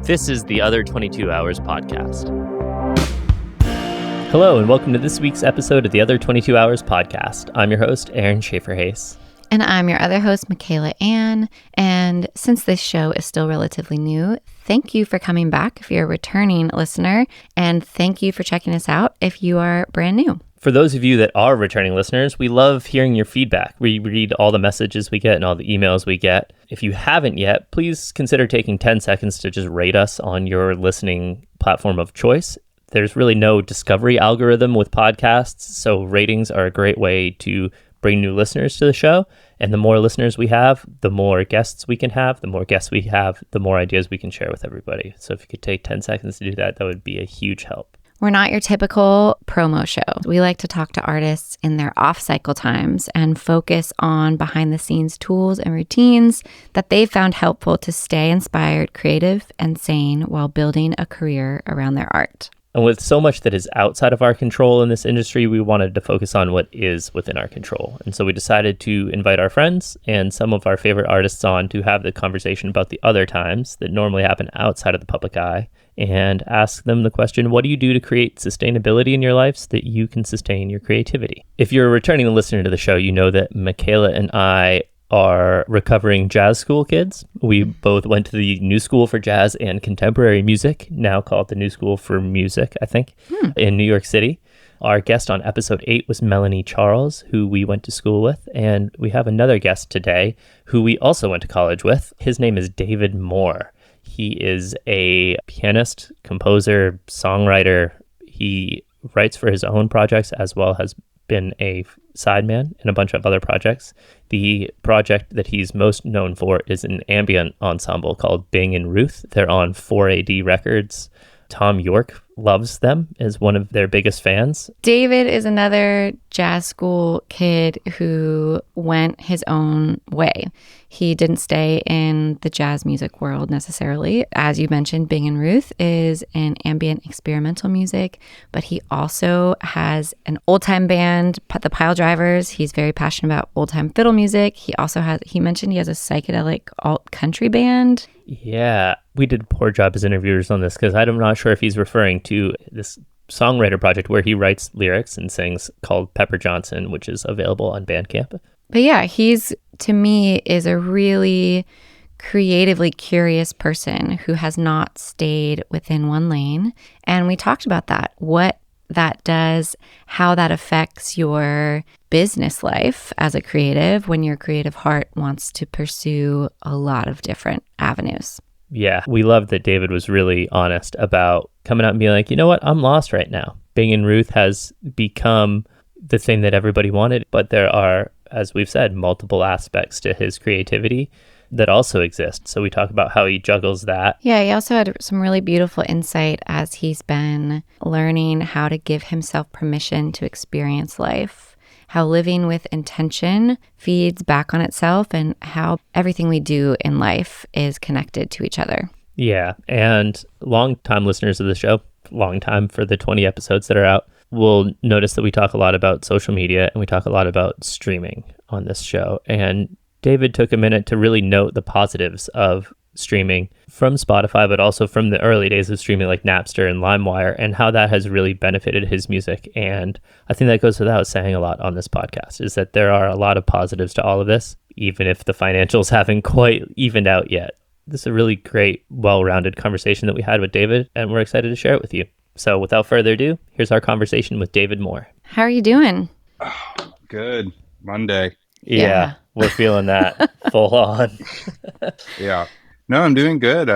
This is the Other 22 Hours podcast. Hello, and welcome to this week's episode of the Other 22 Hours podcast. I'm your host, Aaron Shafer-Haiss. And I'm your other host, Michaela Anne. And since this show is still relatively new, thank you for coming back if you're a returning listener. And thank you for checking us out if you are brand new. For those of you that are returning listeners, we love hearing your feedback. We read all the messages we get and all the emails we get. If you haven't yet, please consider taking 10 seconds to just rate us on your listening platform of choice. There's really no discovery algorithm with podcasts, so ratings are a great way to bring new listeners to the show. And the more listeners we have, the more guests we can have. The more guests we have, the more ideas we can share with everybody. So if you could take 10 seconds to do that, that would be a huge help. We're not your typical promo show. We like to talk to artists in their off-cycle times and focus on behind-the-scenes tools and routines that they've found helpful to stay inspired, creative, and sane while building a career around their art. And with so much that is outside of our control in this industry, we wanted to focus on what is within our control. And so we decided to invite our friends and some of our favorite artists on to have the conversation about the other times that normally happen outside of the public eye and ask them the question, what do you do to create sustainability in your life so that you can sustain your creativity? If you're a returning listener to the show, you know that Michaela and I are recovering jazz school kids. We both went to the New School for Jazz and Contemporary Music, now called the New School for Music, I think, in New York City. Our guest on episode 8 was Melanie Charles, who we went to school with. And we have another guest today who we also went to college with. His name is David Moore. He is a pianist, composer, songwriter. He writes for his own projects as well as been a sideman in a bunch of other projects. The project that he's most known for is an ambient ensemble called Bing Ruth. They're on 4AD Records. Thom Yorke loves them, is one of their biggest fans. David is another jazz school kid who went his own way. He didn't stay in the jazz music world necessarily. As you mentioned, Bing Ruth is an ambient experimental music, but he also has an old-time band, the Pile Drivers. He's very passionate about old-time fiddle music. He mentioned he has a psychedelic alt country band. Yeah, we did a poor job as interviewers on this because I'm not sure if he's referring to this songwriter project where he writes lyrics and sings called Pepper Johnson, which is available on Bandcamp. But yeah, he's, to me, is a really creatively curious person who has not stayed within one lane. And we talked about that, what that does, how that affects your business life as a creative when your creative heart wants to pursue a lot of different avenues. Yeah, we loved that David was really honest about coming out and being like, you know what, I'm lost right now. Bing Ruth has become the thing that everybody wanted, but there are, as we've said, multiple aspects to his creativity that also exist. So we talk about how he juggles that. Yeah, he also had some really beautiful insight as he's been learning how to give himself permission to experience life, how living with intention feeds back on itself, and how everything we do in life is connected to each other. Yeah, and long-time listeners of the show, long time for the 20 episodes that are out, will notice that we talk a lot about social media and we talk a lot about streaming on this show. And David took a minute to really note the positives of streaming from Spotify, but also from the early days of streaming like Napster and LimeWire, and how that has really benefited his music. And I think that goes without saying a lot on this podcast, is that there are a lot of positives to all of this, even if the financials haven't quite evened out yet. This is a really great, well-rounded conversation that we had with David, and we're excited to share it with you. So without further ado, here's our conversation with David Moore. How are you doing? Oh, good. Monday. Yeah. We're feeling that full on. Yeah. No, I'm doing good.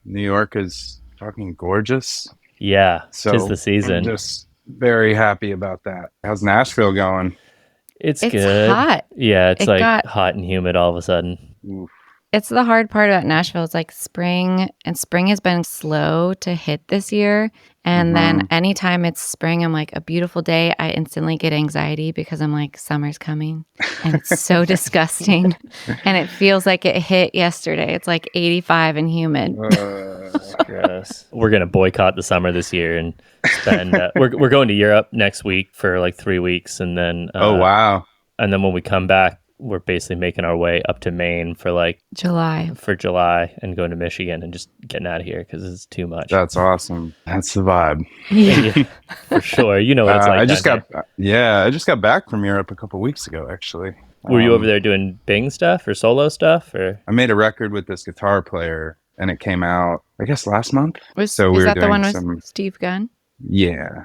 New York is fucking gorgeous. Yeah, so 'tis the season. I'm just very happy about that. How's Nashville going? It's good. Hot. Yeah, it's hot and humid all of a sudden. Oof. It's the hard part about Nashville. It's like spring, and spring has been slow to hit this year. And then anytime it's spring, I'm like, a beautiful day, I instantly get anxiety because I'm like, summer's coming. And it's so disgusting. And it feels like it hit yesterday. It's like 85 and humid. Gross. We're going to boycott the summer this year and spend, we're going to Europe next week for like 3 weeks. And then, oh, wow. And then when we come back, we're basically making our way up to Maine for July and going to Michigan and just getting out of here because it's too much. That's awesome. That's the vibe. Yeah, for sure. You know what it's like. I just got back from Europe a couple weeks ago, actually. Were you over there doing Bing stuff or solo stuff? Or I made a record with this guitar player, and it came out, I guess, last month. Is that the one with Steve Gunn? Yeah.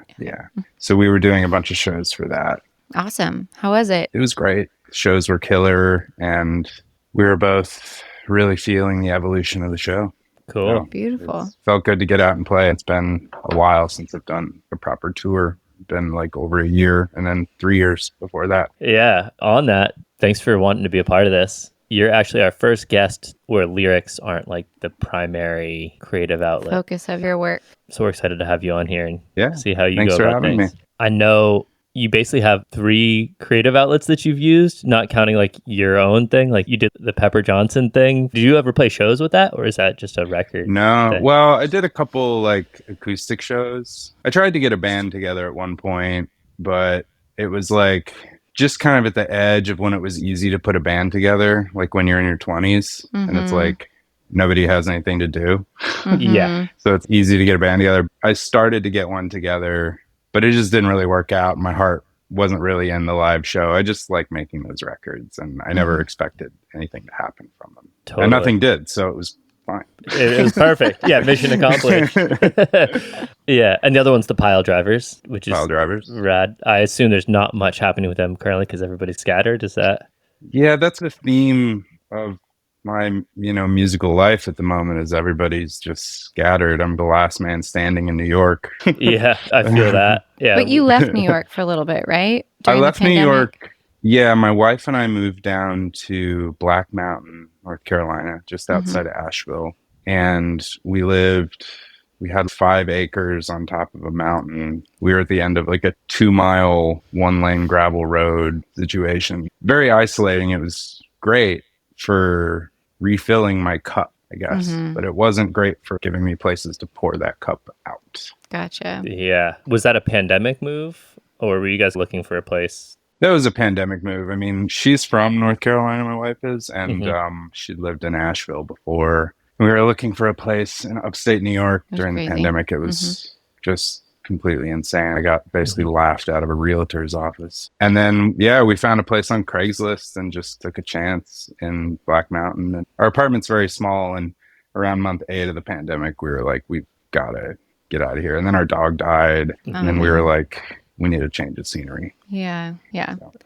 So we were doing a bunch of shows for that. Awesome. How was it? It was great. Shows were killer, and we were both really feeling the evolution of the show. Cool. So Beautiful. it felt good to get out and play. It's been a while since I've done a proper tour. Been like over a year, and then 3 years before that. Yeah. On that, thanks for wanting to be a part of this. You're actually our first guest where lyrics aren't like the primary creative outlet. Focus of your work. So we're excited to have you on here and see how you Thanks go for about having things. me. I know you basically have 3 creative outlets that you've used, not counting like your own thing. Like you did the Pepper Johnson thing. Did you ever play shows with that, or is that just a record? No. thing? Well, I did a couple like acoustic shows. I tried to get a band together at one point, but it was like just kind of at the edge of when it was easy to put a band together, like when you're in your 20s and it's like nobody has anything to do. Yeah. So it's easy to get a band together. I started to get one together, but it just didn't really work out. My heart wasn't really in the live show. I just like making those records, and I never expected anything to happen from them. Totally. And nothing did, so it was fine. It was perfect. Yeah, mission accomplished. Yeah, and the other one's the Pile Drivers, which is Pile Drivers. rad. I assume there's not much happening with them currently because everybody's scattered. Is that? Yeah, that's the theme of my musical life at the moment, is everybody's just scattered. I'm the last man standing in New York. Yeah, I feel that. Yeah. But you left New York for a little bit, right? I During the left New pandemic? York. Yeah, my wife and I moved down to Black Mountain, North Carolina, just outside of Asheville. And we had 5 acres on top of a mountain. We were at the end of like a 2-mile, 1-lane gravel road situation. Very isolating. It was great for refilling my cup, I guess. But it wasn't great for giving me places to pour that cup out. Gotcha. Yeah. Was that a pandemic move, or were you guys looking for a place? That was a pandemic move. I mean, she's from North Carolina, my wife is, and she lived in Asheville before. We were looking for a place in upstate New York during the pandemic. It was just completely insane. I got basically laughed out of a realtor's office. And then, we found a place on Craigslist and just took a chance in Black Mountain. And our apartment's very small, and around month 8 of the pandemic, we were like, we've got to get out of here. And then our dog died, and then we were like, we need a change of scenery. Yeah.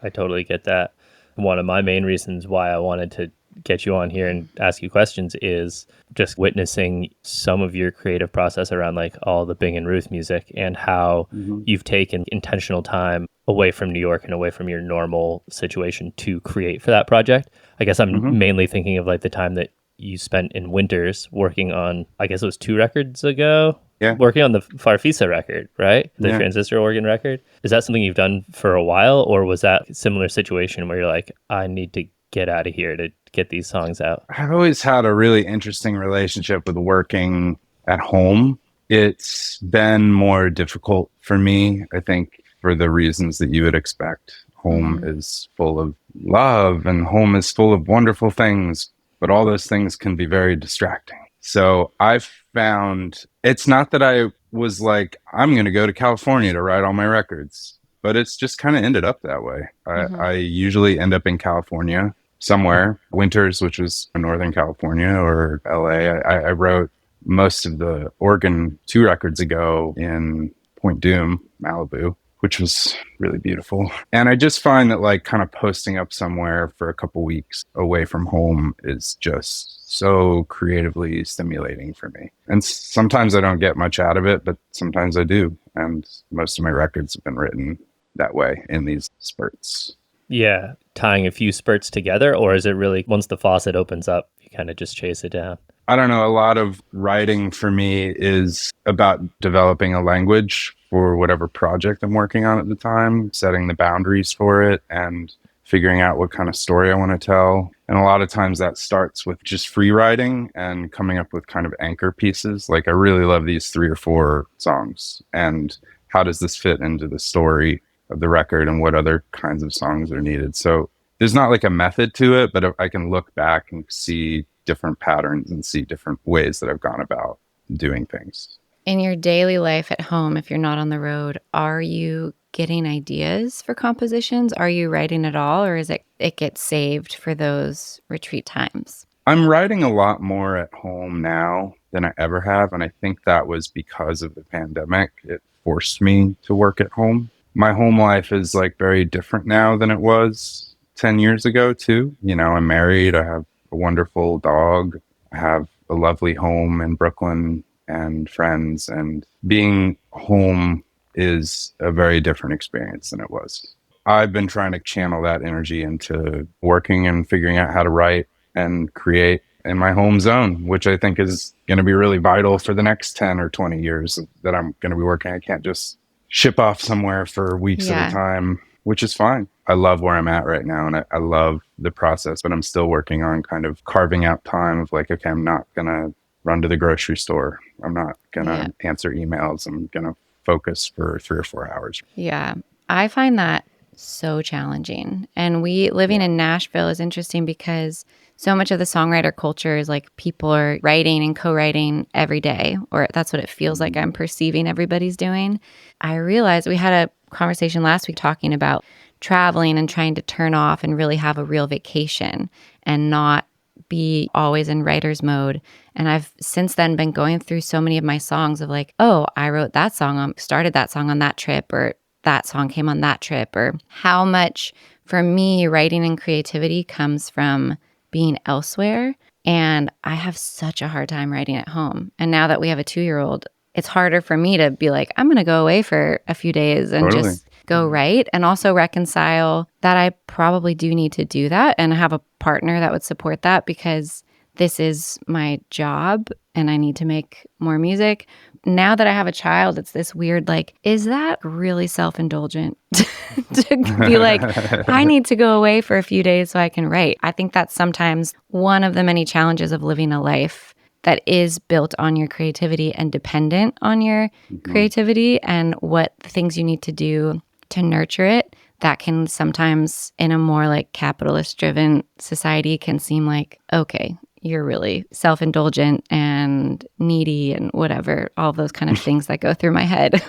I totally get that. One of my main reasons why I wanted to get you on here and ask you questions is just witnessing some of your creative process around like all the Bing and Ruth music, and how you've taken intentional time away from New York and away from your normal situation to create for that project. I guess I'm mainly thinking of like the time that you spent in Winters working on, I guess it was 2 records ago. Yeah. Working on the Farfisa record, right? The transistor organ record. Is that something you've done for a while, or was that a similar situation where you're like, I need to get out of here to get these songs out? I've always had a really interesting relationship with working at home. It's been more difficult for me, I think, for the reasons that you would expect. Home is full of love, and home is full of wonderful things, but all those things can be very distracting. So I've found it's not that I was like, I'm going to go to California to write all my records, but it's just kind of ended up that way. I usually end up in California somewhere. Winters, which was in Northern California, or LA. I wrote most of the organ 2 records ago in Point Dume, Malibu, which was really beautiful. And I just find that like kind of posting up somewhere for a couple weeks away from home is just so creatively stimulating for me. And sometimes I don't get much out of it, but sometimes I do. And most of my records have been written that way, in these spurts. Yeah. Tying a few spurts together, or is it really once the faucet opens up, you kind of just chase it down? I don't know. A lot of writing for me is about developing a language for whatever project I'm working on at the time, setting the boundaries for it, and figuring out what kind of story I want to tell. And a lot of times that starts with just free writing and coming up with kind of anchor pieces. Like, I really love these 3 or 4 songs, and how does this fit into the story of the record, and what other kinds of songs are needed? So there's not like a method to it, but I can look back and see different patterns and see different ways that I've gone about doing things. In your daily life at home, if you're not on the road, are you getting ideas for compositions? Are you writing at all, or is it gets saved for those retreat times? I'm writing a lot more at home now than I ever have. And I think that was because of the pandemic. It forced me to work at home. My home life is like very different now than it was 10 years ago too. You know, I'm married. I have a wonderful dog. I have a lovely home in Brooklyn and friends. And being home is a very different experience than it was. I've been trying to channel that energy into working and figuring out how to write and create in my home zone, which I think is going to be really vital for the next 10 or 20 years that I'm going to be working. I can't just ship off somewhere for weeks at a time, which is fine. I love where I'm at right now, and I love the process, but I'm still working on kind of carving out time of like, okay, I'm not going to run to the grocery store. I'm not going to answer emails. I'm going to focus for 3 or 4 hours. Yeah. I find that so challenging. And living in Nashville is interesting because so much of the songwriter culture is like people are writing and co-writing every day, or that's what it feels like I'm perceiving everybody's doing. I realized we had a conversation last week talking about traveling and trying to turn off and really have a real vacation and not be always in writer's mode. And I've since then been going through so many of my songs of like, oh, I wrote that song, started that song on that trip, or that song came on that trip, or how much for me writing and creativity comes from being elsewhere. And I have such a hard time writing at home. And now that we have a 2-year-old, it's harder for me to be like, I'm going to go away for a few days and just go write, and also reconcile that I probably do need to do that and have a partner that would support that, because this is my job and I need to make more music. Now that I have a child, it's this weird, like, is that really self-indulgent to be like, I need to go away for a few days so I can write? I think that's sometimes one of the many challenges of living a life that is built on your creativity and dependent on your creativity, and what things you need to do to nurture it. That can sometimes, in a more like capitalist driven society, can seem like, okay, you're really self-indulgent and needy and whatever, all those kind of things that go through my head.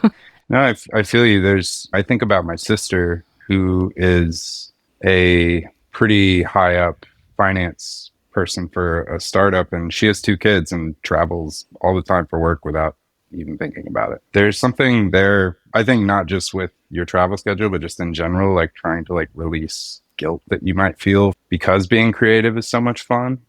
No, I feel you. I think about my sister, who is a pretty high up finance person for a startup, and she has 2 kids and travels all the time for work without even thinking about it. There's something there, I think, not just with your travel schedule, but just in general, like trying to like release guilt that you might feel because being creative is so much fun.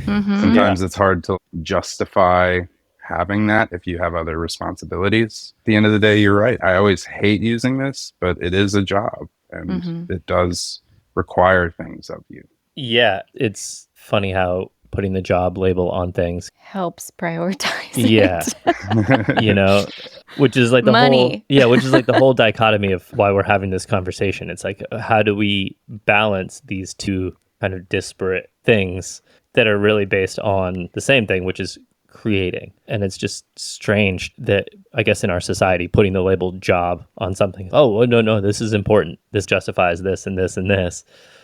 Sometimes it's hard to justify having that if you have other responsibilities. At the end of the day, you're right. I always hate using this, but it is a job, and it does require things of you. Yeah, it's funny how putting the job label on things helps prioritize it. You know, which is like the whole dichotomy of why we're having this conversation. It's like, how do we balance these two kind of disparate things that are really based on the same thing, which is creating? And it's just strange that, I guess, in our society, putting the label job on something, oh, no, this is important, this justifies this and this and this.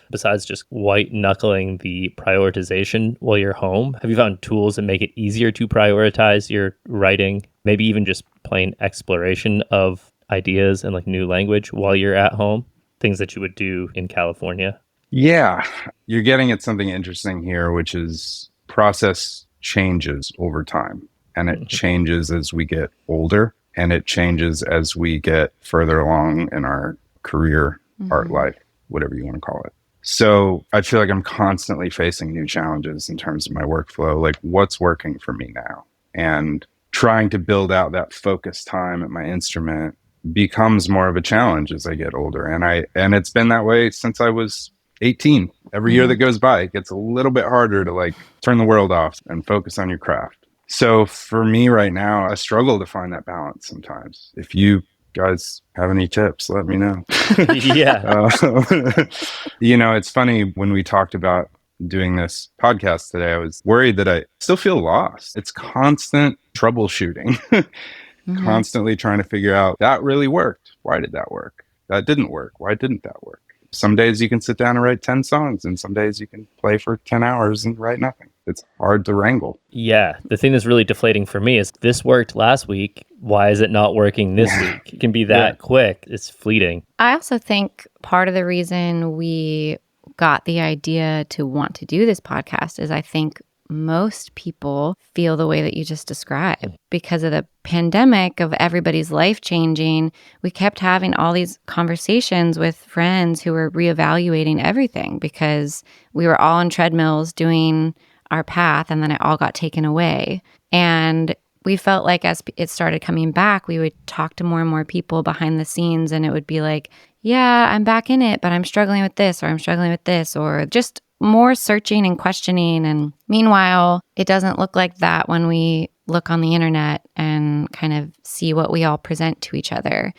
Besides just white knuckling the prioritization while you're home, have you found tools that make it easier to prioritize your writing? Maybe even just plain exploration of ideas and like new language while you're at home, things that you would do in California? Yeah, you're getting at something interesting here, which is process changes over time, and it changes as we get older, and it changes as we get further along in our career, art life, whatever you want to call it. So I feel like I'm constantly facing new challenges in terms of my workflow, like what's working for me now, and trying to build out that focus time at my instrument becomes more of a challenge as I get older. And it's been that way since I was 18. Every year that goes by, it gets a little bit harder to like turn the world off and focus on your craft. So for me right now, I struggle to find that balance sometimes. If you guys have any tips, let me know. Yeah. You know, it's funny, when we talked about doing this podcast today, I was worried that I still feel lost. It's constant troubleshooting, constantly trying to figure out, that really worked. Why did that work? That didn't work. Why didn't that work? some days you can sit down and write 10 songs, and some days you can play for 10 hours and write nothing. It's hard to wrangle. Yeah. The thing that's really deflating for me is this worked last week. Why is it not working this week? It can be that quick. It's fleeting. I also think part of the reason we got the idea to want to do this podcast is I think most people feel the way that you just described. Because of the pandemic, of everybody's life changing, we kept having all these conversations with friends who were reevaluating everything because we were all on treadmills doing our path, and then it all got taken away. And we felt like as it started coming back, we would talk to more and more people behind the scenes, and it would be like, yeah, I'm back in it, but I'm struggling with this, or I'm struggling with this, or just more searching and questioning. And meanwhile, it doesn't look like that when we look on the internet and kind of see what we all present to each other.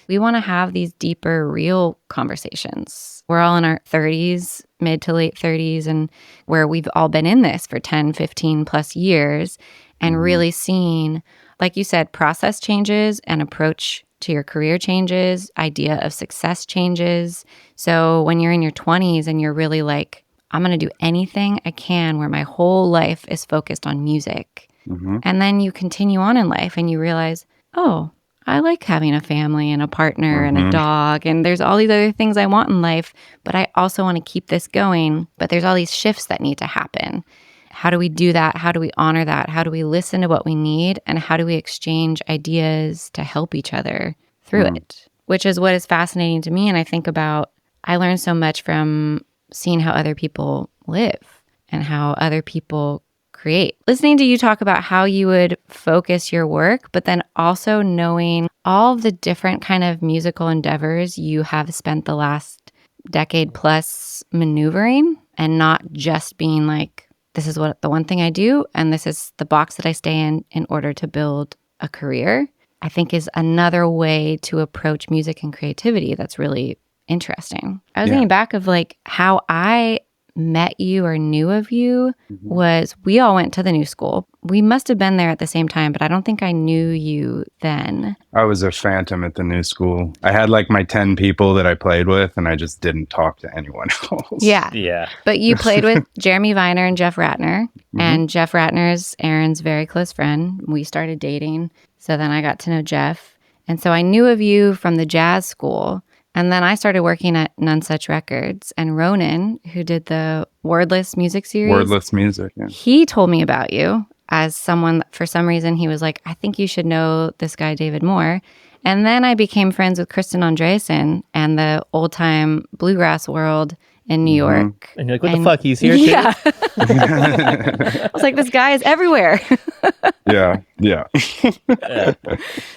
We want to have these deeper, real conversations. We're all in our 30s, mid to late 30s, and where we've all been in this for 10, 15 plus years and really seen, like you said, process changes and approach to your career changes, idea of success changes. So when you're in your 20s and you're really like, I'm going to do anything I can where my whole life is focused on music. And then you continue on in life and you realize, oh, I like having a family and a partner and a dog, and there's all these other things I want in life, but I also want to keep this going. But there's all these shifts that need to happen. How do we do that? How do we honor that? How do we listen to what we need? And how do we exchange ideas to help each other through it? Which is what is fascinating to me. And I think about, I learned so much from seeing how other people live and how other people create. Listening to you talk about how you would focus your work, but then also knowing all of the different kind of musical endeavors you have spent the last decade plus maneuvering, and not just being like, this is what the one thing I do, and this is the box that I stay in order to build a career, I think is another way to approach music and creativity that's really interesting. I was thinking back of like how I met you or knew of you was we all went to the New School. We must have been there at the same time, but I don't think I knew you then. I was a phantom at the New School. I had like my 10 people that I played with, and I just didn't talk to anyone else. Yeah. But you played with Jeremy Viner and Jeff Ratner, and Jeff Ratner's Aaron's very close friend. We started dating. So then I got to know Jeff. And so I knew of you from the jazz school. And then I started working at None Such Records, and Ronan, who did the Wordless music series. Wordless music, yeah. He told me about you as someone, for some reason, he was like, I think you should know this guy, David Moore. And then I became friends with Kristen Andreasen and the old time bluegrass world in New York. And you're like, what the fuck? He's here too? Yeah. I was like, this guy is everywhere. Yeah.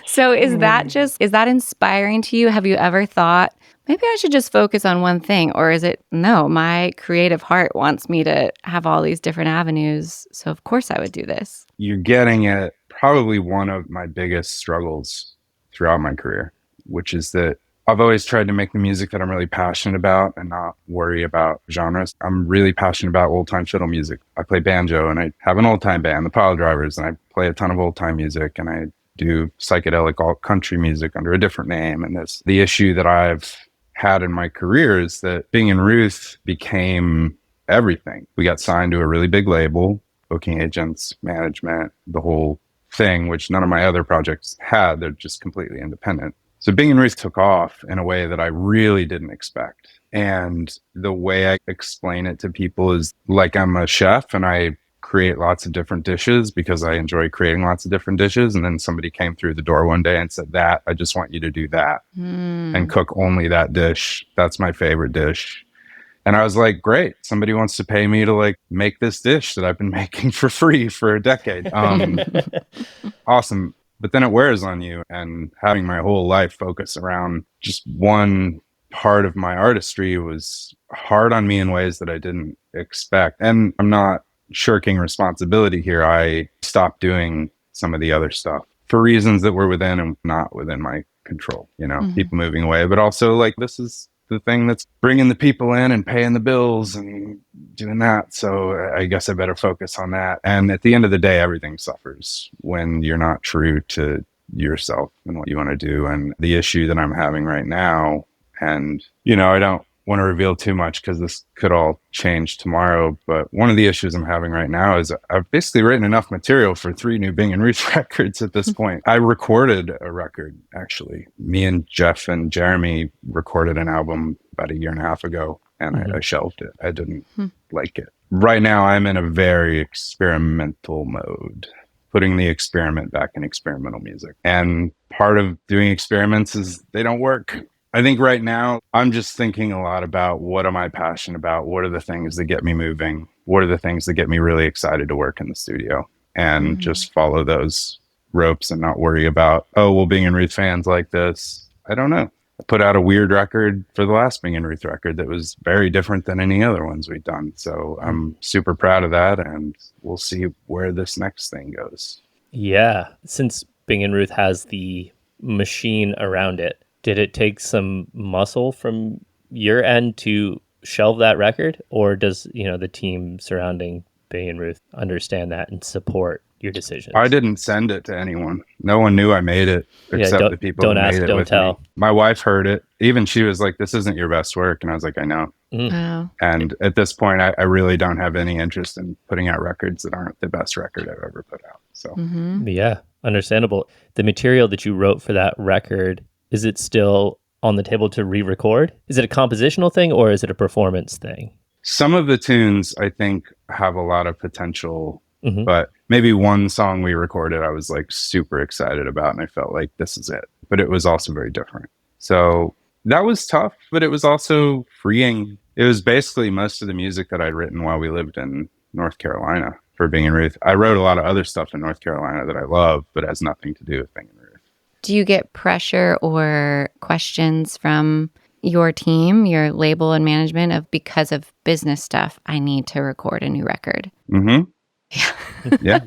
So is that inspiring to you? Have you ever thought, maybe I should just focus on one thing? Or is it, no, my creative heart wants me to have all these different avenues, so of course I would do this? You're getting at probably one of my biggest struggles throughout my career, which is that I've always tried to make the music that I'm really passionate about and not worry about genres. I'm really passionate about old-time fiddle music. I play banjo, and I have an old-time band, the Pile Drivers, and I play a ton of old-time music, and I do psychedelic alt country music under a different name. And the issue that I've had in my career is that Bing and Ruth became everything. We got signed to a really big label, booking agents, management, the whole thing, which none of my other projects had. They're just completely independent. So Bing and Ruth took off in a way that I really didn't expect. And the way I explain it to people is like I'm a chef and I create lots of different dishes because I enjoy creating lots of different dishes. And then somebody came through the door one day and said, I just want you to do that and cook only that dish. That's my favorite dish. And I was like, great. Somebody wants to pay me to like make this dish that I've been making for free for a decade. Awesome. But then it wears on you, and having my whole life focus around just one part of my artistry was hard on me in ways that I didn't expect. And I'm not shirking responsibility here. I stopped doing some of the other stuff for reasons that were within and not within my control, people moving away. But also like, this is the thing that's bringing the people in and paying the bills and doing that. So I guess I better focus on that. And at the end of the day, everything suffers when you're not true to yourself and what you want to do. And the issue that I'm having right now, and, I don't want to reveal too much because this could all change tomorrow. But one of the issues I'm having right now is I've basically written enough material for 3 new Bing and Ruth records at this point. I recorded a record, actually. Me and Jeff and Jeremy recorded an album about 1.5 years ago, and I shelved it. I didn't like it. Right now, I'm in a very experimental mode, putting the experiment back in experimental music. And part of doing experiments is they don't work. I think right now, I'm just thinking a lot about what am I passionate about? What are the things that get me moving? What are the things that get me really excited to work in the studio? And just follow those ropes and not worry about, oh, well, Bing and Ruth fans like this. I don't know. I put out a weird record for the last Bing and Ruth record that was very different than any other ones we've done. So I'm super proud of that, and we'll see where this next thing goes. Yeah. Since Bing and Ruth has the machine around it, did it take some muscle from your end to shelve that record? Or does, the team surrounding Bing and Ruth understand that and support your decisions? I didn't send it to anyone. No one knew I made it except the people who made it with me. My wife heard it. Even she was like, this isn't your best work. And I was like, I know. Oh. And at this point, I really don't have any interest in putting out records that aren't the best record I've ever put out. So yeah, understandable. The material that you wrote for that record, is it still on the table to re-record? Is it a compositional thing or is it a performance thing? Some of the tunes, I think, have a lot of potential. But maybe one song we recorded, I was like super excited about, and I felt like this is it. But it was also very different. So that was tough, but it was also freeing. It was basically most of the music that I'd written while we lived in North Carolina for Bing and Ruth. I wrote a lot of other stuff in North Carolina that I love, but has nothing to do with Bing and Ruth. Do you get pressure or questions from your team, your label and management of, because of business stuff, I need to record a new record? Yeah.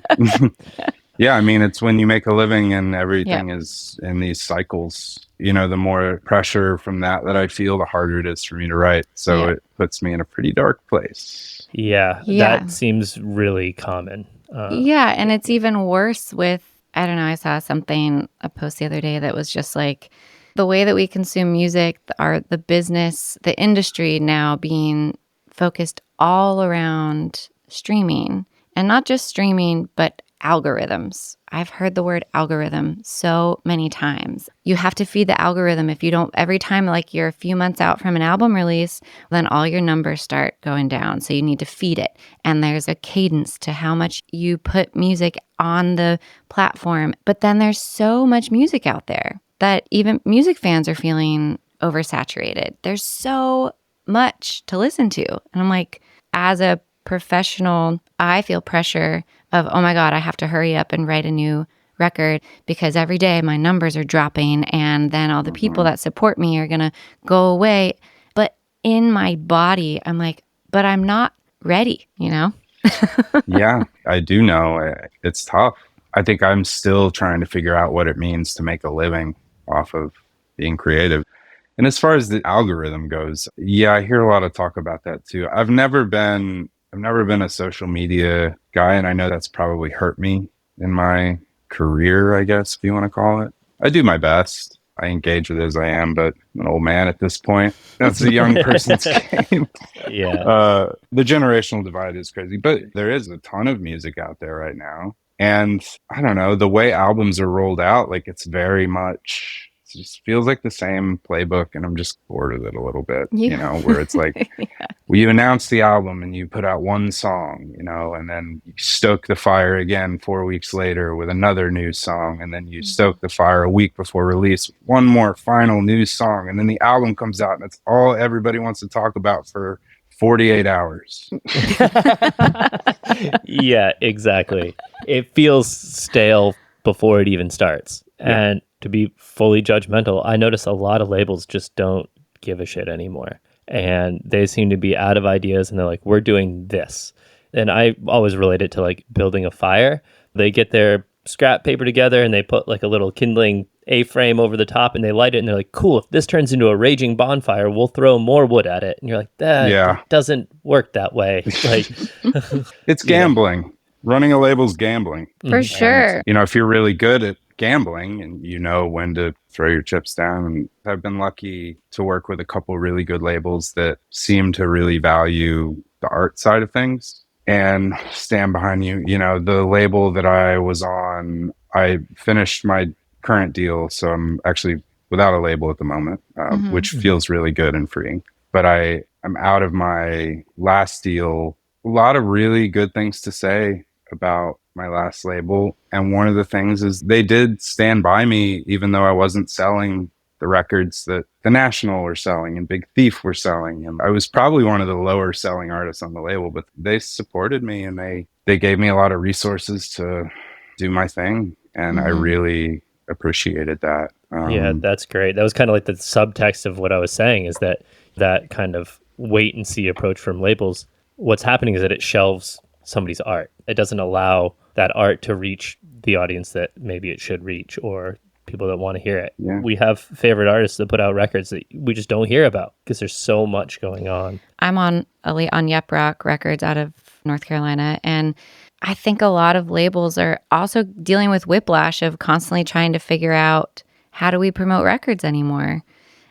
Yeah. I mean, it's when you make a living and everything is in these cycles, the more pressure from that I feel, the harder it is for me to write. So it puts me in a pretty dark place. Yeah. That seems really common. And it's even worse with, I don't know, I saw a post the other day that was just like, the way that we consume music, the business, the industry now being focused all around streaming. And not just streaming, but algorithms. I've heard the word algorithm so many times. You have to feed the algorithm. If you don't, every time like you're a few months out from an album release, then all your numbers start going down. So you need to feed it. And there's a cadence to how much you put music on the platform. But then there's so much music out there that even music fans are feeling oversaturated. There's so much to listen to. And I'm like, as a professional, I feel pressure of, oh my God, I have to hurry up and write a new record because every day my numbers are dropping and then all the people that support me are going to go away. But in my body, I'm like, but I'm not ready, Yeah, I do know. It's tough. I think I'm still trying to figure out what it means to make a living off of being creative. And as far as the algorithm goes, I hear a lot of talk about that too. I've never been a social media guy, and I know that's probably hurt me in my career, I guess, if you want to call it. I do my best. I engage with it as I am, but I'm an old man at this point. That's a young person's game. Yeah. The generational divide is crazy, but there is a ton of music out there right now. And I don't know, the way albums are rolled out, like it's very much... It just feels like the same playbook, and I'm just bored of it a little bit, where it's like, well, you announce the album and you put out one song, and then you stoke the fire again 4 weeks later with another new song, and then you stoke the fire a week before release, one more final new song, and then the album comes out and it's all everybody wants to talk about for 48 hours. Yeah, exactly. It feels stale before it even starts. Yeah. And to be fully judgmental, I notice a lot of labels just don't give a shit anymore. And they seem to be out of ideas and they're like, we're doing this. And I always relate it to like building a fire. They get their scrap paper together and they put like a little kindling A-frame over the top and they light it and they're like, cool, if this turns into a raging bonfire, we'll throw more wood at it. And you're like, that doesn't work that way. Like, it's gambling. Running a label's gambling. For sure. And, if you're really good at gambling, and you know when to throw your chips down. And I've been lucky to work with a couple really good labels that seem to really value the art side of things and stand behind you. You know, the label that I was on, I finished my current deal, so I'm actually without a label at the moment, which feels really good and freeing. But I'm out of my last deal. A lot of really good things to say about my last label. And one of the things is they did stand by me, even though I wasn't selling the records that The National were selling and Big Thief were selling. And I was probably one of the lower selling artists on the label, but they supported me and they gave me a lot of resources to do my thing. And I really appreciated that. Yeah, that's great. That was kind of like the subtext of what I was saying, is that kind of wait and see approach from labels. What's happening is that it shelves somebody's art. It doesn't allow that art to reach the audience that maybe it should reach, or people that want to hear it. Yeah. We have favorite artists that put out records that we just don't hear about because there's so much going on. I'm on Yep Rock Records out of North Carolina, and I think a lot of labels are also dealing with whiplash of constantly trying to figure out, how do we promote records anymore?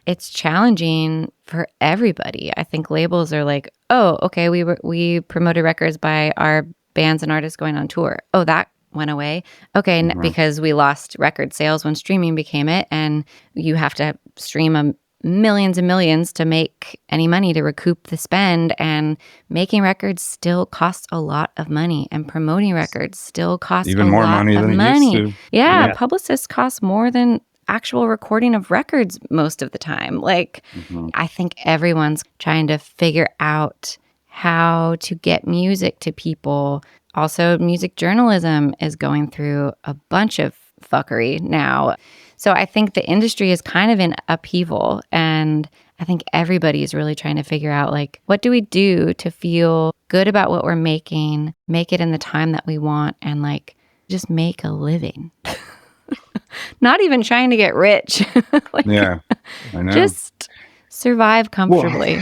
It's challenging for everybody. I think labels are like, oh, okay, we promoted records by our bands and artists going on tour. Oh, that went away. Okay, because we lost record sales when streaming became it, and you have to stream millions and millions to make any money to recoup the spend, and making records still costs a lot of money, and promoting records still costs even a more lot money of than money. it used to. Yeah, publicists cost more than actual recording of records most of the time. Like, I think everyone's trying to figure out how to get music to people. Also, music journalism is going through a bunch of fuckery now. So I think the industry is kind of in upheaval, and I think everybody is really trying to figure out, like, what do we do to feel good about what we're making, make it in the time that we want, and like just make a living. Not even trying to get rich. Like, Yeah, I know. Just survive comfortably.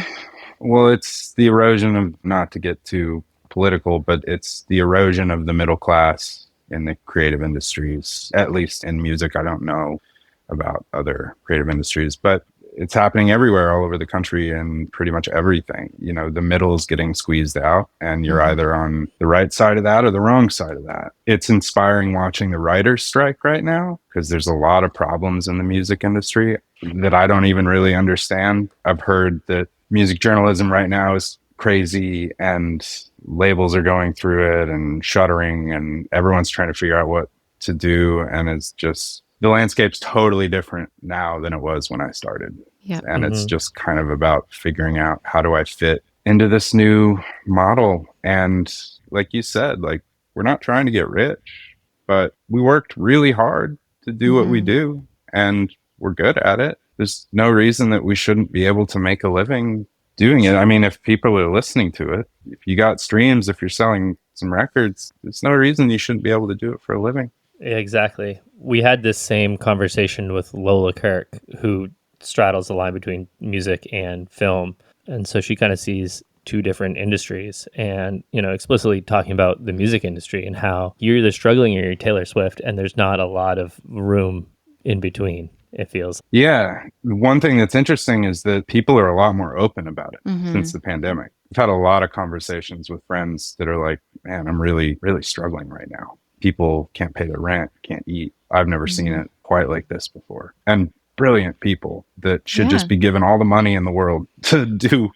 Well, it's the erosion of, not to get too political, but it's the erosion of the middle class in the creative industries, at least in music. I don't know about other creative industries, but it's happening everywhere, all over the country, and pretty much everything. You know, the middle is getting squeezed out, and you're either on the right side of that or the wrong side of that. It's inspiring watching the writers strike right now, because there's a lot of problems in the music industry that I don't even really understand. I've heard that music journalism right now is crazy, and labels are going through it and shuttering, and everyone's trying to figure out what to do. And it's just, the landscape's totally different now than it was when I started. Yep. And it's just kind of about figuring out, how do I fit into this new model? And like you said, like, we're not trying to get rich, but we worked really hard to do what we do, and we're good at it. There's no reason that we shouldn't be able to make a living doing it. I mean, if people are listening to it, if you got streams, if you're selling some records, there's no reason you shouldn't be able to do it for a living. Yeah, exactly. We had this same conversation with Lola Kirk, who straddles the line between music and film. And so she kind of sees two different industries, and, you know, explicitly talking about the music industry and how you're either struggling or you're Taylor Swift, and there's not a lot of room in between, it feels. Yeah. One thing that's interesting is that people are a lot more open about it since the pandemic. I've had a lot of conversations with friends that are like, man, I'm really, really struggling right now. People can't pay their rent, can't eat. I've never seen it quite like this before. And brilliant people that should just be given all the money in the world to do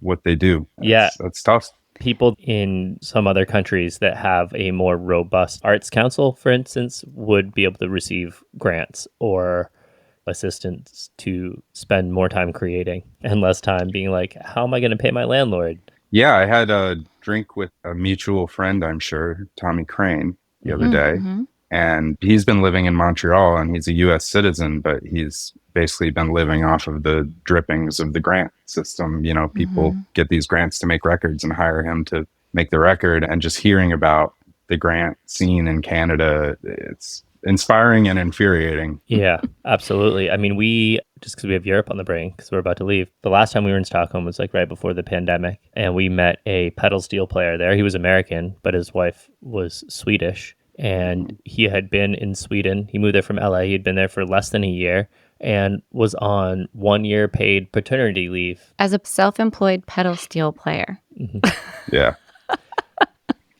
what they do. That's tough. People in some other countries that have a more robust arts council, for instance, would be able to receive grants or assistance to spend more time creating and less time being like, how am I going to pay my landlord? Yeah, I had a drink with a mutual friend, I'm sure, Tommy Crane, the other day. And he's been living in Montreal, and he's a U.S. citizen, but he's basically been living off of the drippings of the grant system. You know, people get these grants to make records and hire him to make the record. And just hearing about the grant scene in Canada, it's inspiring and infuriating. Yeah, absolutely. I mean, just because we have Europe on the brain, because we're about to leave. The last time we were in Stockholm was like right before the pandemic, and we met a pedal steel player there. He was American, but his wife was Swedish. And he had been in Sweden. He moved there from LA. He had been there for less than a year and was on 1 year paid paternity leave. As a self-employed pedal steel player. Yeah.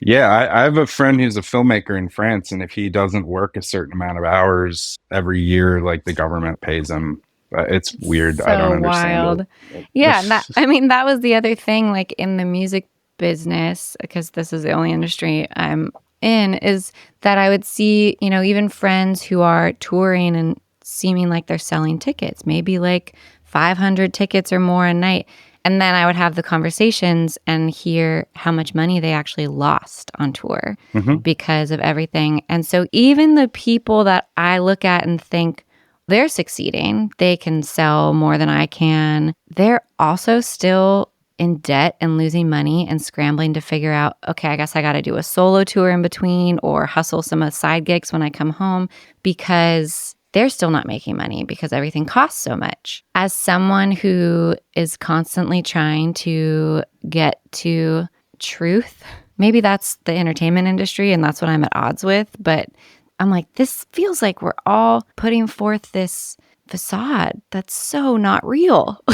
Yeah, I have a friend who's a filmmaker in France, and if he doesn't work a certain amount of hours every year, like the government pays him. It's weird. So I don't understand wild. it. Yeah, and that was the other thing, like in the music business, because this is the only industry I'm in, is that I would see, even friends who are touring and seeming like they're selling tickets, maybe like 500 tickets or more a night. And then I would have the conversations and hear how much money they actually lost on tour because of everything. And so even the people that I look at and think they're succeeding, they can sell more than I can, they're also still in debt and losing money and scrambling to figure out, okay, I guess I got to do a solo tour in between or hustle some of the side gigs when I come home, because they're still not making money because everything costs so much. As someone who is constantly trying to get to truth, maybe that's the entertainment industry and that's what I'm at odds with, but I'm like, this feels like we're all putting forth this facade that's so not real.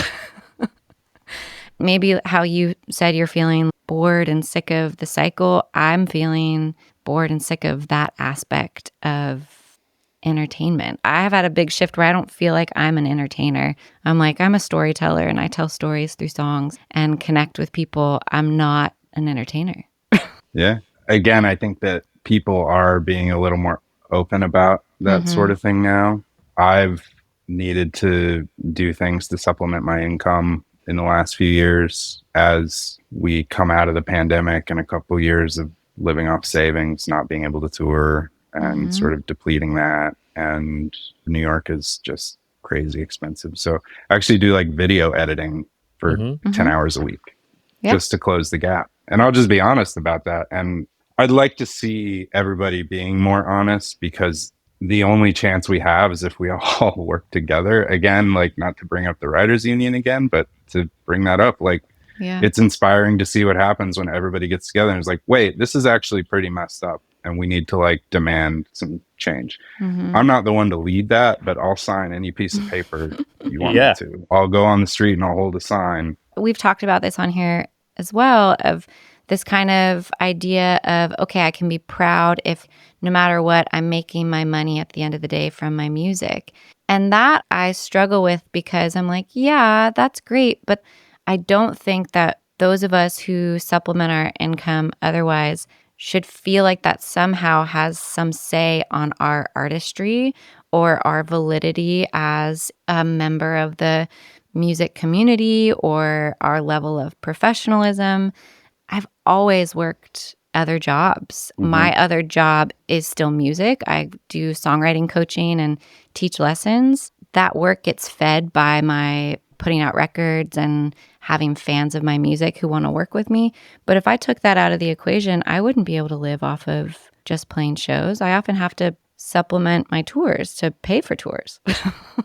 Maybe how you said you're feeling bored and sick of the cycle, I'm feeling bored and sick of that aspect of entertainment. I have had a big shift where I don't feel like I'm an entertainer. I'm like, I'm a storyteller and I tell stories through songs and connect with people. I'm not an entertainer. Yeah. Again, I think that people are being a little more open about that sort of thing now. I've needed to do things to supplement my income in the last few years as we come out of the pandemic and a couple years of living off savings, not being able to tour and sort of depleting that. And New York is just crazy expensive. So I actually do like video editing for 10 hours a week just to close the gap. And I'll just be honest about that. And I'd like to see everybody being more honest, because the only chance we have is if we all work together. Again, like, not to bring up the writers union again, but to bring that up, like, it's inspiring to see what happens when everybody gets together and is like, wait, this is actually pretty messed up and we need to like demand some change. I'm not the one to lead that, but I'll sign any piece of paper you want me to. I'll go on the street and I'll hold a sign. We've talked about this on here as well, of this kind of idea of, okay, I can be proud if no matter what, I'm making my money at the end of the day from my music. And that I struggle with, because I'm like, yeah, that's great. But I don't think that those of us who supplement our income otherwise should feel like that somehow has some say on our artistry or our validity as a member of the music community or our level of professionalism. I've always worked other jobs. My other job is still music. I do songwriting coaching and teach lessons. That work gets fed by my putting out records and having fans of my music who want to work with me. But if I took that out of the equation, I wouldn't be able to live off of just playing shows. I often have to supplement my tours to pay for tours.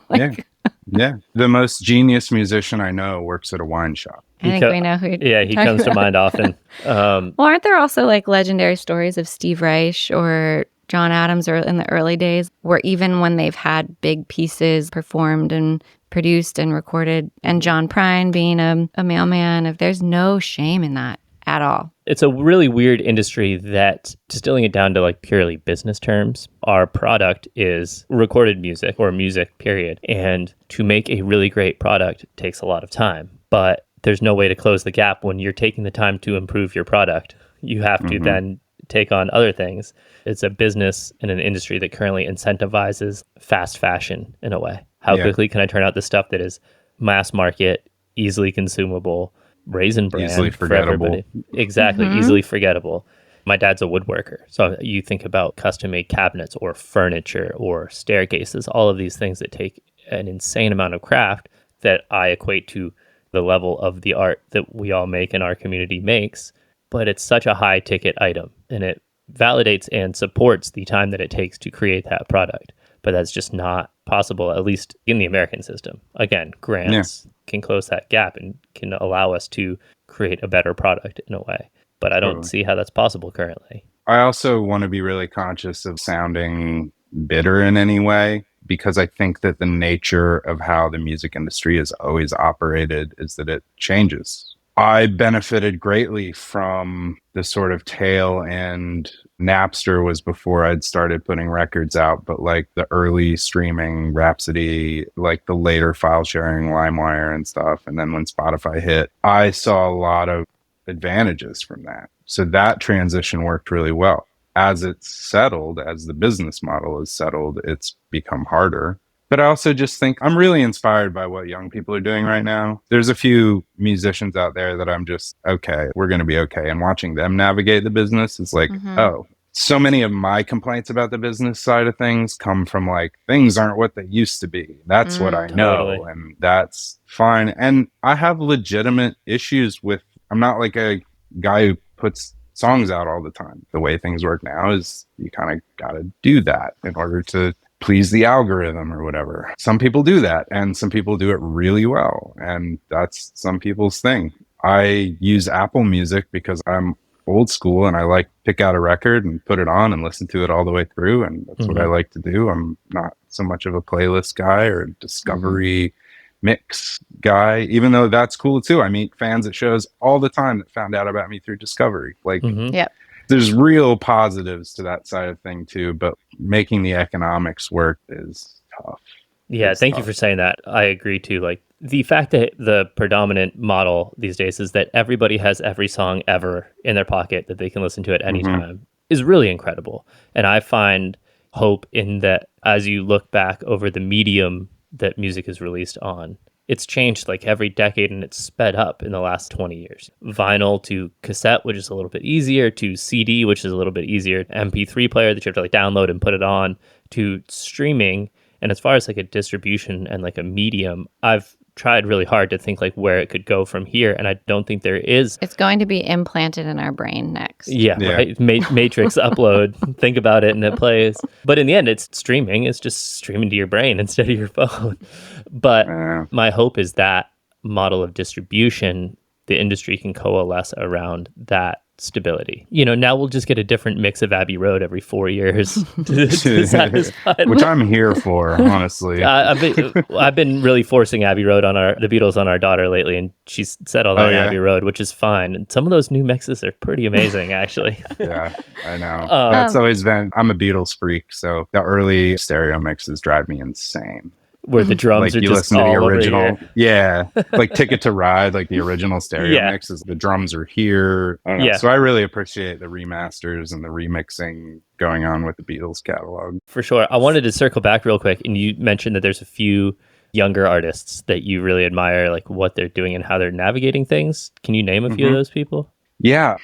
Yeah. The most genius musician I know works at a wine shop. I think we know who you're Yeah, he comes to mind often. Well, aren't there also like legendary stories of Steve Reich or John Adams or in the early days, where even when they've had big pieces performed and produced and recorded, and John Prine being a mailman, if there's no shame in that at all. It's a really weird industry that, distilling it down to like purely business terms, our product is recorded music or music, period. And to make a really great product takes a lot of time, but there's no way to close the gap when you're taking the time to improve your product. You have to then take on other things. It's a business and an industry that currently incentivizes fast fashion in a way. How quickly can I turn out the stuff that is mass market, easily consumable, raisin brand, easily forgettable. For everybody. Exactly, easily forgettable. My dad's a woodworker, so you think about custom-made cabinets or furniture or staircases, all of these things that take an insane amount of craft that I equate to the level of the art that we all make and our community makes. But it's such a high ticket item, and it validates and supports the time that it takes to create that product. But that's just not possible, at least in the American system. Again, grants can close that gap and can allow us to create a better product in a way. But I don't see how that's possible currently. I also want to be really conscious of sounding bitter in any way, because I think that the nature of how the music industry has always operated is that it changes. I benefited greatly from the sort of tail end. Napster was before I'd started putting records out, but like the early streaming Rhapsody, like the later file sharing LimeWire and stuff. And then when Spotify hit, I saw a lot of advantages from that. So that transition worked really well. As it's settled, as the business model is settled, it's become harder. But I also just think I'm really inspired by what young people are doing right now. There's a few musicians out there that I'm just, okay, we're going to be okay. And watching them navigate the business is like, oh, so many of my complaints about the business side of things come from like, things aren't what they used to be. That's what I know. Totally. And that's fine. And I have legitimate issues with, I'm not like a guy who puts songs out all the time. The way things work now is you kind of got to do that in order to please the algorithm or whatever. Some people do that and some people do it really well. And that's some people's thing. I use Apple Music because I'm old school and I like pick out a record and put it on and listen to it all the way through. And that's what I like to do. I'm not so much of a playlist guy or discovery mix guy, even though that's cool too. I meet fans at shows all the time that found out about me through discovery. Like, there's real positives to that side of thing too, but making the economics work is tough. Yeah, thank you for saying that. I agree too. Like the fact that the predominant model these days is that everybody has every song ever in their pocket that they can listen to at any time is really incredible. And I find hope in that as you look back over the medium that music is released on, it's changed like every decade and it's sped up in the last 20 years. Vinyl to cassette, which is a little bit easier, to CD, which is a little bit easier, MP3 player that you have to like download and put it on, to streaming. And as far as like a distribution and like a medium, I've tried really hard to think like where it could go from here. And I don't think there is. It's going to be implanted in our brain next. Yeah. Right. Matrix upload, think about it and it plays. But in the end, it's streaming. It's just streaming to your brain instead of your phone. But my hope is that model of distribution, the industry can coalesce around that stability. You know, now we'll just get a different mix of Abbey Road every 4 years to satisfy. Which I'm here for, honestly. I've been really forcing Abbey Road on the Beatles on our daughter lately, and she's settled on Abbey Road, which is fine. And some of those new mixes are pretty amazing, actually. Yeah, I know. That's always been, I'm a Beatles freak, so the early stereo mixes drive me insane. Where the drums like are you just listen to all the original, over here. like Ticket to Ride, like the original stereo mixes. The drums are here. I don't know. So I really appreciate the remasters and the remixing going on with the Beatles catalog. For sure. I wanted to circle back real quick, and you mentioned that there's a few younger artists that you really admire, like what they're doing and how they're navigating things. Can you name a few of those people? Yeah,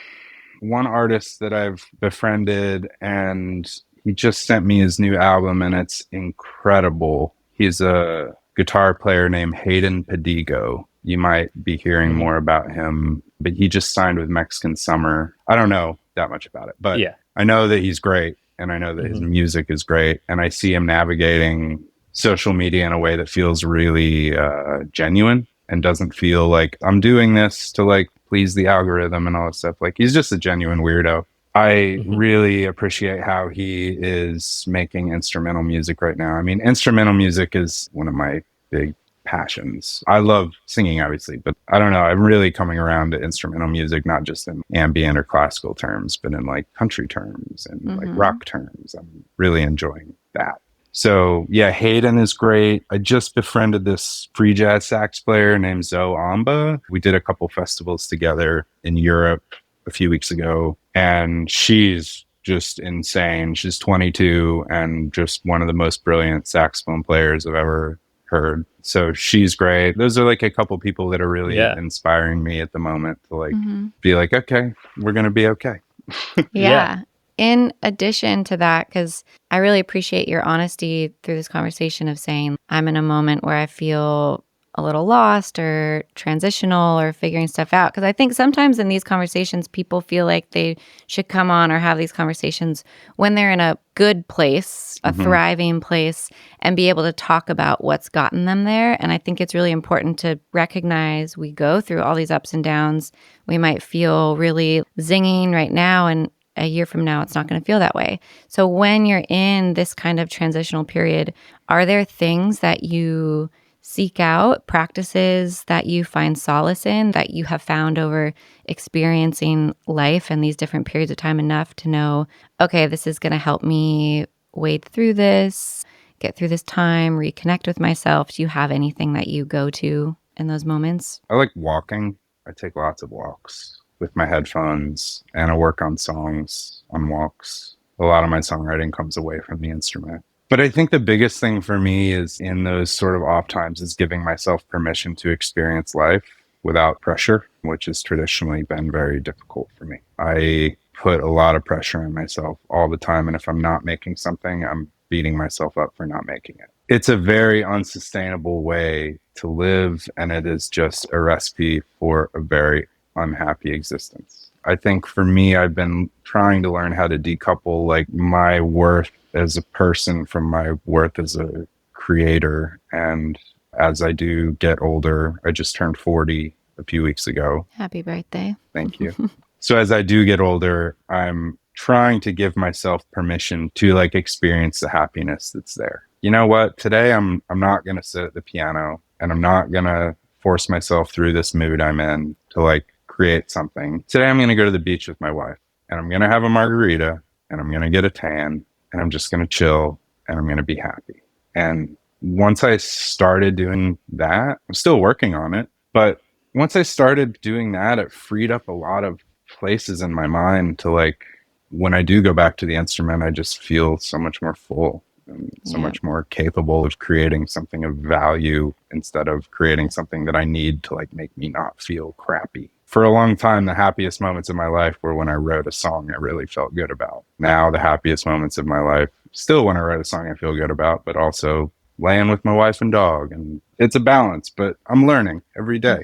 one artist that I've befriended, and he just sent me his new album, and it's incredible. He's a guitar player named Hayden Padigo. You might be hearing more about him, but he just signed with Mexican Summer. I don't know that much about it, but I know that he's great, and I know that his music is great, and I see him navigating social media in a way that feels really genuine and doesn't feel like I'm doing this to like please the algorithm and all that stuff. Like he's just a genuine weirdo. I really appreciate how he is making instrumental music right now. I mean, instrumental music is one of my big passions. I love singing, obviously, but I don't know. I'm really coming around to instrumental music, not just in ambient or classical terms, but in like country terms and like rock terms. I'm really enjoying that. So yeah, Hayden is great. I just befriended this free jazz sax player named Zoe Amba. We did a couple festivals together in Europe a few weeks ago, and she's just insane. She's 22 and just one of the most brilliant saxophone players I've ever heard. So she's great. Those are like a couple people that are really inspiring me at the moment to like be like, okay, we're going to be okay. In addition to that, because I really appreciate your honesty through this conversation of saying I'm in a moment where I feel a little lost or transitional or figuring stuff out. Because I think sometimes in these conversations, people feel like they should come on or have these conversations when they're in a good place, a thriving place, and be able to talk about what's gotten them there. And I think it's really important to recognize we go through all these ups and downs. We might feel really zinging right now, and a year from now, it's not going to feel that way. So when you're in this kind of transitional period, are there things that you seek out, practices that you find solace in, that you have found over experiencing life and these different periods of time enough to know, okay, this is going to help me wade through this, get through this time, reconnect with myself? Do you have anything that you go to in those moments? I like walking. I take lots of walks with my headphones, and I work on songs on walks. A lot of my songwriting comes away from the instrument. But I think the biggest thing for me is in those sort of off times is giving myself permission to experience life without pressure, which has traditionally been very difficult for me. I put a lot of pressure on myself all the time. And if I'm not making something, I'm beating myself up for not making it. It's a very unsustainable way to live. And it is just a recipe for a very unhappy existence. I think for me, I've been trying to learn how to decouple like my worth as a person from my worth as a creator. And as I do get older, I just turned 40 a few weeks ago. Happy birthday. Thank you. So as I do get older, I'm trying to give myself permission to like experience the happiness that's there. You know what? Today I'm not going to sit at the piano, and I'm not going to force myself through this mood I'm in to like create something. Today I'm going to go to the beach with my wife, and I'm going to have a margarita, and I'm going to get a tan, and I'm just going to chill, and I'm going to be happy. And once I started doing that, I'm still working on it, but once I started doing that, it freed up a lot of places in my mind to like, when I do go back to the instrument, I just feel so much more full and so much more capable of creating something of value instead of creating something that I need to like make me not feel crappy. For a long time, the happiest moments of my life were when I wrote a song I really felt good about. Now, the happiest moments of my life, still when I write a song I feel good about, but also laying with my wife and dog. And it's a balance, but I'm learning every day,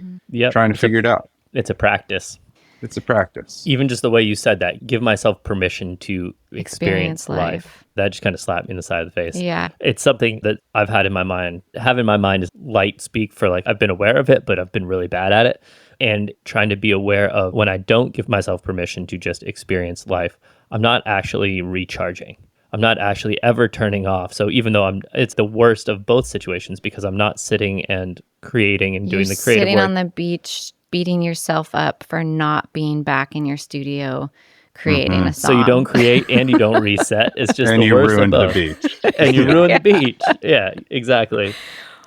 trying to figure it out. It's a practice. It's a practice. Even just the way you said that, give myself permission to experience life. That just kind of slapped me in the side of the face. Yeah. It's something that I've had in my mind. Have in my mind is light speak for like, I've been aware of it, but I've been really bad at it. And trying to be aware of when I don't give myself permission to just experience life, I'm not actually recharging. I'm not actually ever turning off. So even though it's the worst of both situations because I'm not sitting and creating and doing the creative sitting work. On the beach, beating yourself up for not being back in your studio creating a song. So you don't create and you don't reset. It's just and the you worst ruined of both. the beach. And you ruined the beach. Yeah, exactly.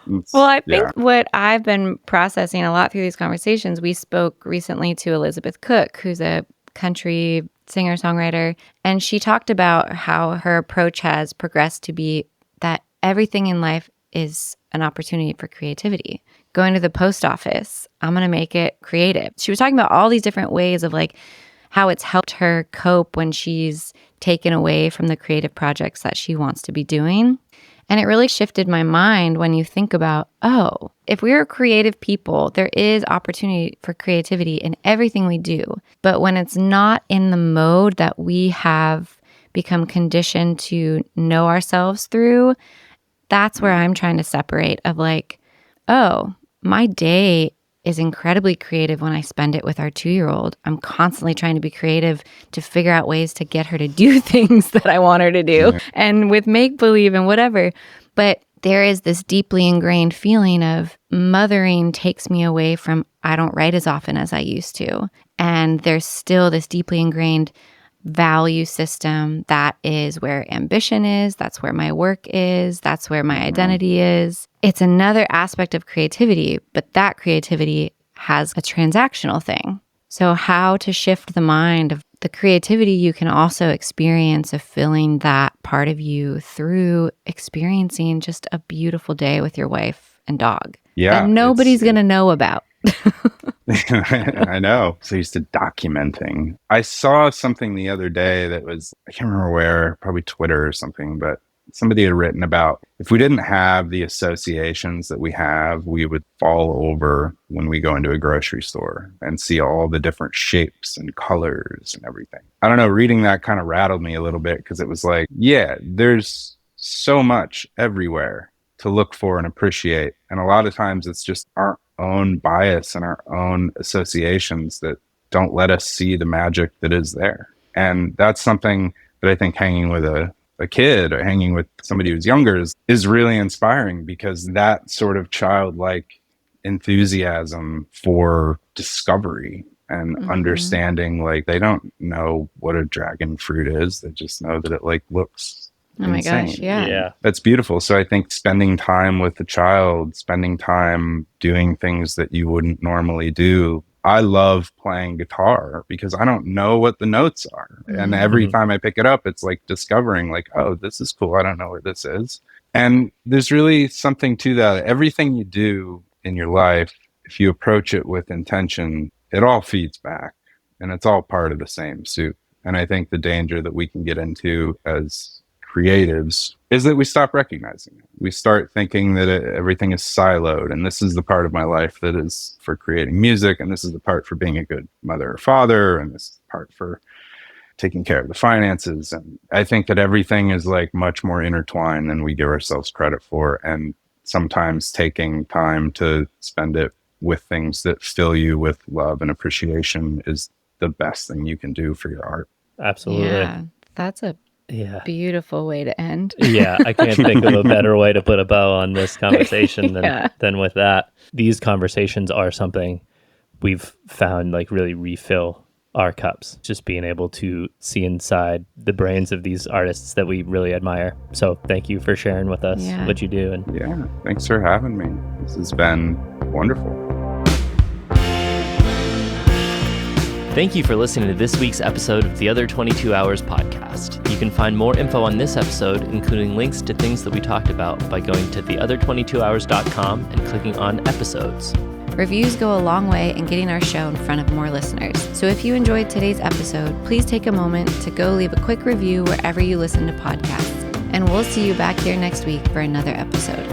Well, I think what I've been processing a lot through these conversations, we spoke recently to Elizabeth Cook, who's a country singer-songwriter, and she talked about how her approach has progressed to be that everything in life is an opportunity for creativity. Going to the post office, I'm going to make it creative. She was talking about all these different ways of like how it's helped her cope when she's taken away from the creative projects that she wants to be doing. And it really shifted my mind when you think about, oh, if we're creative people, there is opportunity for creativity in everything we do. But when it's not in the mode that we have become conditioned to know ourselves through, that's where I'm trying to separate of like, oh, my day is incredibly creative when I spend it with our 2-year-old. I'm constantly trying to be creative to figure out ways to get her to do things that I want her to do and with make-believe and whatever. But there is this deeply ingrained feeling of mothering takes me away from I don't write as often as I used to. And there's still this deeply ingrained value system that is where ambition is, that's where my work is, that's where my identity is. It's another aspect of creativity, but that creativity has a transactional thing. So how to shift the mind of the creativity you can also experience of filling that part of you through experiencing just a beautiful day with your wife and dog that nobody's going to know about. I know. So used to documenting. I saw something the other day that was, I can't remember where, probably Twitter or something, but somebody had written about if we didn't have the associations that we have, we would fall over when we go into a grocery store and see all the different shapes and colors and everything. I don't know, reading that kind of rattled me a little bit because it was like, yeah, there's so much everywhere to look for and appreciate. And a lot of times it's just our own bias and our own associations that don't let us see the magic that is there. And that's something that I think hanging with a kid or hanging with somebody who's younger is really inspiring, because that sort of childlike enthusiasm for discovery and understanding, like, they don't know what a dragon fruit is. They just know that it like looks insane. Gosh, yeah. That's beautiful. So I think spending time with the child, spending time doing things that you wouldn't normally do. I love playing guitar because I don't know what the notes are. And every time I pick it up, it's like discovering, like, oh, this is cool. I don't know what this is. And there's really something to that. Everything you do in your life, if you approach it with intention, it all feeds back and it's all part of the same soup. And I think the danger that we can get into as creatives is that we stop recognizing it. We start thinking that everything is siloed, and this is the part of my life that is for creating music, and this is the part for being a good mother or father, and this is the part for taking care of the finances. And I think that everything is like much more intertwined than we give ourselves credit for. And sometimes taking time to spend it with things that fill you with love and appreciation is the best thing you can do for your art. Absolutely. Yeah, that's a beautiful way to end. Yeah, I can't think of a better way to put a bow on this conversation than with that. These conversations are something we've found like really refill our cups, just being able to see inside the brains of these artists that we really admire. So thank you for sharing with us what you do. And yeah, thanks for having me. This has been wonderful. Thank you for listening to this week's episode of the Other 22 Hours podcast. You can find more info on this episode, including links to things that we talked about, by going to theother22hours.com and clicking on episodes. Reviews go a long way in getting our show in front of more listeners. So if you enjoyed today's episode, please take a moment to go leave a quick review wherever you listen to podcasts. And we'll see you back here next week for another episode.